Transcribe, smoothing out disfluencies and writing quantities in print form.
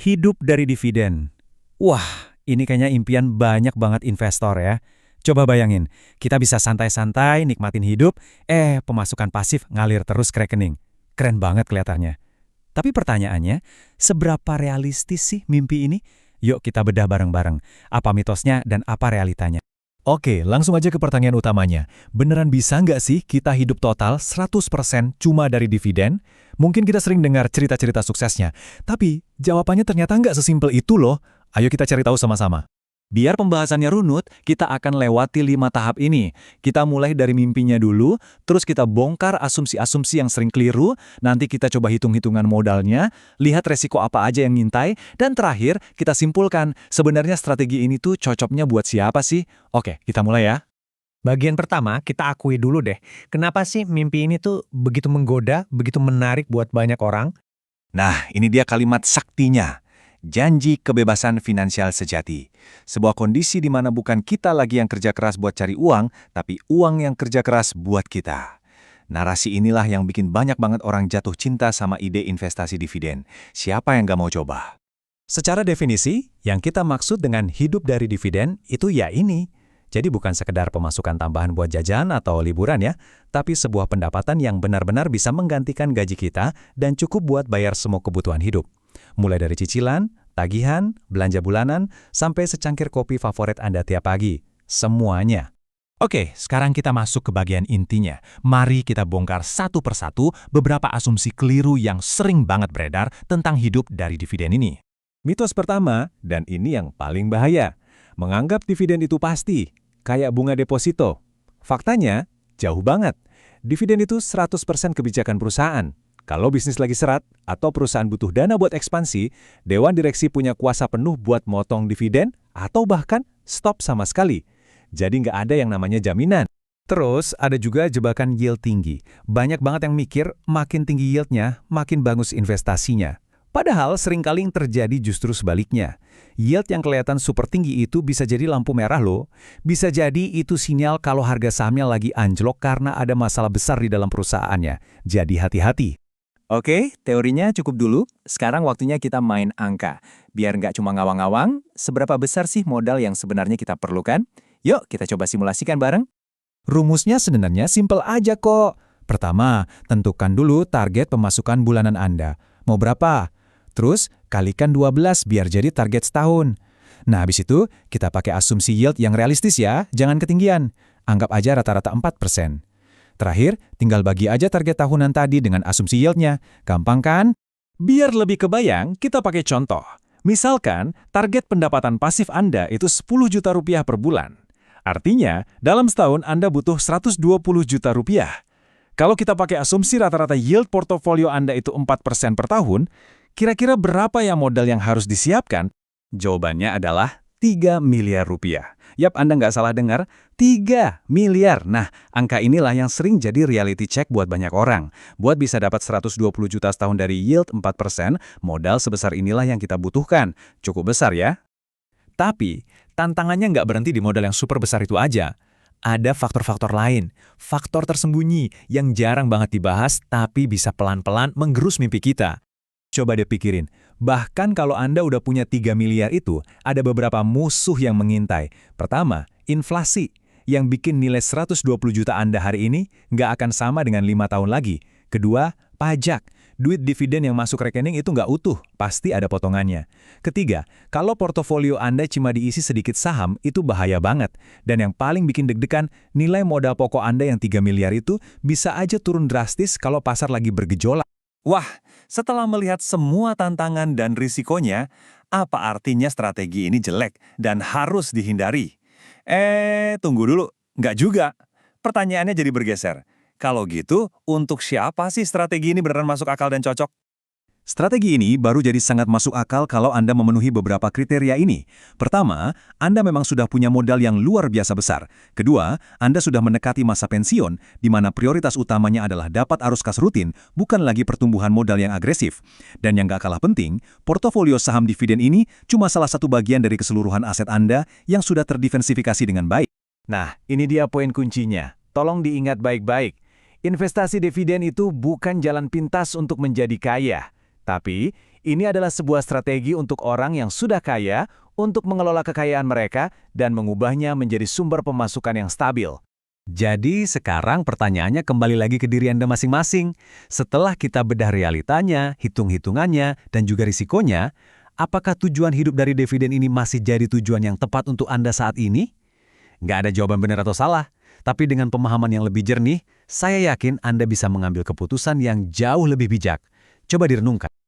Hidup dari dividen. Wah, ini kayaknya impian banyak banget investor ya. Coba bayangin, kita bisa santai-santai nikmatin hidup, pemasukan pasif ngalir terus ke rekening. Keren banget kelihatannya. Tapi pertanyaannya, seberapa realistis sih mimpi ini? Yuk kita bedah bareng-bareng. Apa mitosnya dan apa realitanya? Oke, langsung aja ke pertanyaan utamanya. Beneran bisa nggak sih kita hidup total 100% cuma dari dividen? Mungkin kita sering dengar cerita-cerita suksesnya, tapi jawabannya ternyata nggak sesimpel itu loh. Ayo kita cari tahu sama-sama. Biar pembahasannya runut, kita akan lewati 5 tahap ini. Kita mulai dari mimpinya dulu, terus kita bongkar asumsi-asumsi yang sering keliru, nanti kita coba hitung-hitungan modalnya, lihat resiko apa aja yang ngintai, dan terakhir kita simpulkan sebenarnya strategi ini tuh cocoknya buat siapa sih? Oke, kita mulai ya. Bagian pertama, kita akui dulu deh, kenapa sih mimpi ini tuh begitu menggoda, begitu menarik buat banyak orang? Nah, ini dia kalimat saktinya. Janji kebebasan finansial sejati. Sebuah kondisi di mana bukan kita lagi yang kerja keras buat cari uang, tapi uang yang kerja keras buat kita. Narasi inilah yang bikin banyak banget orang jatuh cinta sama ide investasi dividen. Siapa yang gak mau coba? Secara definisi, yang kita maksud dengan hidup dari dividen itu ya ini. Jadi bukan sekedar pemasukan tambahan buat jajan atau liburan ya, tapi sebuah pendapatan yang benar-benar bisa menggantikan gaji kita dan cukup buat bayar semua kebutuhan hidup. Mulai dari cicilan, tagihan, belanja bulanan, sampai secangkir kopi favorit Anda tiap pagi. Semuanya. Oke, sekarang kita masuk ke bagian intinya. Mari kita bongkar satu persatu beberapa asumsi keliru yang sering banget beredar tentang hidup dari dividen ini. Mitos pertama, dan ini yang paling bahaya, menganggap dividen itu pasti, kayak bunga deposito. Faktanya, jauh banget. Dividen itu 100% kebijakan perusahaan. Kalau bisnis lagi serat atau perusahaan butuh dana buat ekspansi, Dewan Direksi punya kuasa penuh buat motong dividen atau bahkan stop sama sekali. Jadi nggak ada yang namanya jaminan. Terus ada juga jebakan yield tinggi. Banyak banget yang mikir makin tinggi yieldnya, makin bagus investasinya. Padahal seringkali yang terjadi justru sebaliknya. Yield yang kelihatan super tinggi itu bisa jadi lampu merah loh. Bisa jadi itu sinyal kalau harga sahamnya lagi anjlok karena ada masalah besar di dalam perusahaannya. Jadi hati-hati. Oke, teorinya cukup dulu. Sekarang waktunya kita main angka. Biar nggak cuma ngawang-ngawang, seberapa besar sih modal yang sebenarnya kita perlukan? Yuk, kita coba simulasikan bareng. Rumusnya sebenarnya simpel aja kok. Pertama, tentukan dulu target pemasukan bulanan Anda. Mau berapa? Terus, kalikan 12 biar jadi target setahun. Nah, habis itu, kita pakai asumsi yield yang realistis ya, jangan ketinggian. Anggap aja rata-rata 4%. Terakhir, tinggal bagi aja target tahunan tadi dengan asumsi yieldnya. Gampang kan? Biar lebih kebayang, kita pakai contoh. Misalkan, target pendapatan pasif Anda itu 10 juta rupiah per bulan. Artinya, dalam setahun Anda butuh 120 juta rupiah. Kalau kita pakai asumsi rata-rata yield portofolio Anda itu 4% per tahun, kira-kira berapa ya modal yang harus disiapkan? Jawabannya adalah 3 miliar rupiah. Yap, Anda nggak salah dengar, 3 miliar. Nah, angka inilah yang sering jadi reality check buat banyak orang. Buat bisa dapat 120 juta setahun dari yield 4%, modal sebesar inilah yang kita butuhkan. Cukup besar ya? Tapi, tantangannya nggak berhenti di modal yang super besar itu aja. Ada faktor-faktor lain, faktor tersembunyi yang jarang banget dibahas tapi bisa pelan-pelan menggerus mimpi kita. Coba deh pikirin, bahkan kalau Anda udah punya 3 miliar itu, ada beberapa musuh yang mengintai. Pertama, inflasi, yang bikin nilai 120 juta Anda hari ini nggak akan sama dengan 5 tahun lagi. Kedua, pajak. Duit dividen yang masuk rekening itu nggak utuh, pasti ada potongannya. Ketiga, kalau portofolio Anda cuma diisi sedikit saham, itu bahaya banget. Dan yang paling bikin deg-degan, nilai modal pokok Anda yang 3 miliar itu bisa aja turun drastis kalau pasar lagi bergejolak. Wah, setelah melihat semua tantangan dan risikonya, apa artinya strategi ini jelek dan harus dihindari? Tunggu dulu. Nggak juga. Pertanyaannya jadi bergeser. Kalau gitu, untuk siapa sih strategi ini beneran masuk akal dan cocok? Strategi ini baru jadi sangat masuk akal kalau Anda memenuhi beberapa kriteria ini. Pertama, Anda memang sudah punya modal yang luar biasa besar. Kedua, Anda sudah mendekati masa pensiun, di mana prioritas utamanya adalah dapat arus kas rutin, bukan lagi pertumbuhan modal yang agresif. Dan yang gak kalah penting, portofolio saham dividen ini cuma salah satu bagian dari keseluruhan aset Anda yang sudah terdiversifikasi dengan baik. Nah, ini dia poin kuncinya. Tolong diingat baik-baik. Investasi dividen itu bukan jalan pintas untuk menjadi kaya. Tapi, Ini adalah sebuah strategi untuk orang yang sudah kaya untuk mengelola kekayaan mereka dan mengubahnya menjadi sumber pemasukan yang stabil. Jadi sekarang pertanyaannya kembali lagi ke diri Anda masing-masing. Setelah kita bedah realitanya, hitung-hitungannya, dan juga risikonya, apakah tujuan hidup dari dividen ini masih jadi tujuan yang tepat untuk Anda saat ini? Nggak ada jawaban benar atau salah, tapi dengan pemahaman yang lebih jernih, saya yakin Anda bisa mengambil keputusan yang jauh lebih bijak. Coba direnungkan.